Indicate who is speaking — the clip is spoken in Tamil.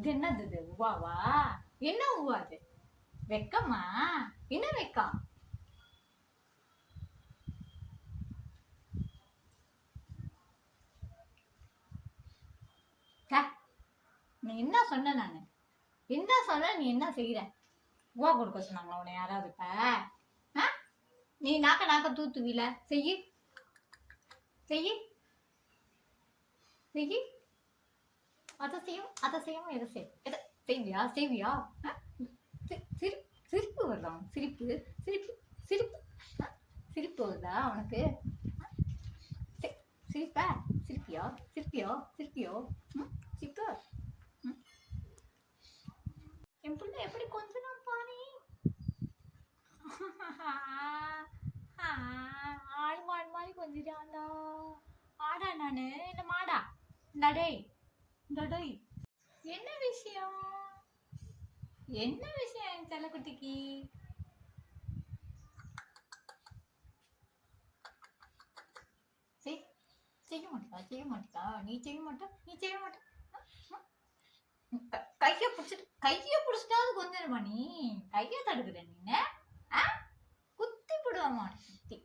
Speaker 1: இது என்னது இது உவாவா? என்ன உவா அது? வெக்கமா? என்ன வெக்கம்? நீ என்ன சொன்ன? நானு என்ன சொன்ன? நீ என்ன செய்யற? உவா கொடுக்க சொன்னாங்களா உன்னை யாராவது? இப்ப நீ நாக்க நாக்க தூத்துவில செய்யி செய்யி செய்யி. அதை செய்யாம எதை செய்வியா செய்வியா? சிரிப்பு வருதா? சிரிப்பு சிரிப்பு சிரிப்பு சிரிப்பு வருதா உனக்கு? சிரிப்பா? சிரிப்பியா சிரிப்பியோ சிரிப்பியோ சிரிப்பு? என் பிள்ளை எப்படி கொஞ்சம் நான் பாரு. ஆடு மாடு மாதிரி கொஞ்சிட்டான்டா. ஆடா நானு என்ன மாடா? டடேய் டடேய், என்ன விஷயம்? என்ன விஷயம் என் செல்லக்குட்டிக்கு? செய்ய மாட்டா நீ செய்ய மாட்ட. கைய பிடிச்சிட்டாவது கொஞ்சமா? நீ கைய தடுக்குற நீ குத்தி போடுவாமா குத்தி.